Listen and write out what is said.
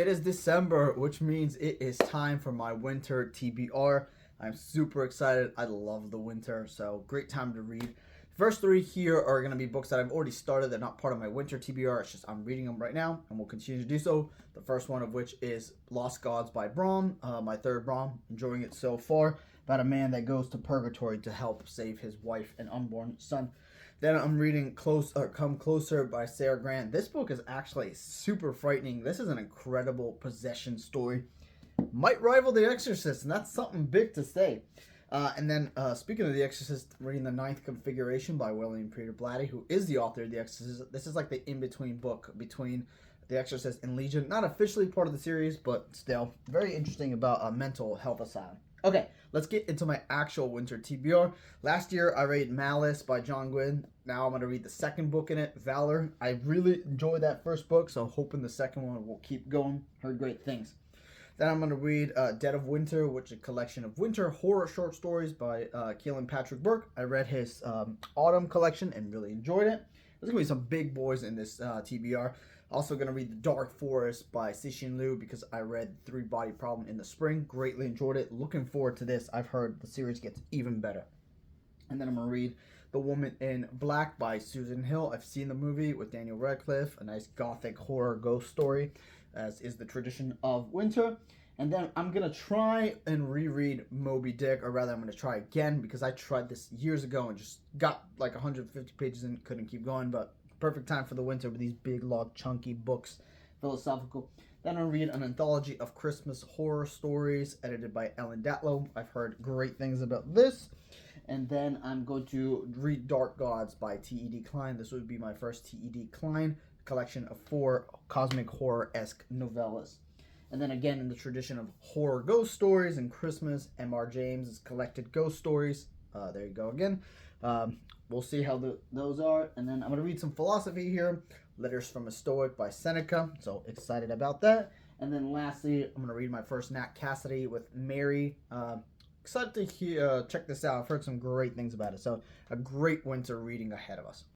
It is December, which means it is time for my winter TBR. I'm super excited. I love the winter, so great time to read. First three here are going to be books that I've already started. They're not part of my winter TBR. It's just I'm reading them right now, and will continue to do so. The first one of which is Lost Gods by Brahm, my third Brahm. Enjoying it so far. About a man that goes to purgatory to help save his wife and unborn son. Then I'm reading Come Closer by Sarah Grant. This book is actually super frightening. This is an incredible possession story. Might rival The Exorcist, and that's something big to say. And then, speaking of The Exorcist, reading The Ninth Configuration by William Peter Blatty, who is the author of The Exorcist. This is like the in-between book between The Exorcist and Legion. Not officially part of the series, but still very interesting about a mental health asylum. Okay, let's get into my actual winter TBR. Last year, I read Malice by John Gwynne. Now I'm going to read the second book in it, Valor. I really enjoyed that first book, so hoping the second one will keep going. Heard great things. Then I'm going to read Dead of Winter, which is a collection of winter horror short stories by Keelan Patrick Burke. I read his autumn collection and really enjoyed it. There's going to be some big boys in this TBR. Also going to read The Dark Forest by Cixin Liu because I read Three Body Problem in the spring. Greatly enjoyed it. Looking forward to this. I've heard the series gets even better. And then I'm going to read The Woman in Black by Susan Hill. I've seen the movie with Daniel Radcliffe. A nice gothic horror ghost story, as is the tradition of winter. And then I'm going to try and reread Moby Dick, or rather I'm going to try again because I tried this years ago and just got like 150 pages in, couldn't keep going, but perfect time for the winter with these big, long, chunky books, philosophical. Then I'll read an anthology of Christmas horror stories edited by Ellen Datlow. I've heard great things about this. And then I'm going to read Dark Gods by T.E.D. Klein. This would be my first T.E.D. Klein collection of 4 cosmic horror-esque novellas. And then again, in the tradition of horror ghost stories and Christmas, M.R. James' collected ghost stories. There you go again. We'll see how those are. And then I'm going to read some philosophy here. Letters from a Stoic by Seneca. So excited about that. And then lastly, I'm going to read my first Nat Cassidy with Mary. Excited to check this out. I've heard some great things about it. So a great winter reading ahead of us.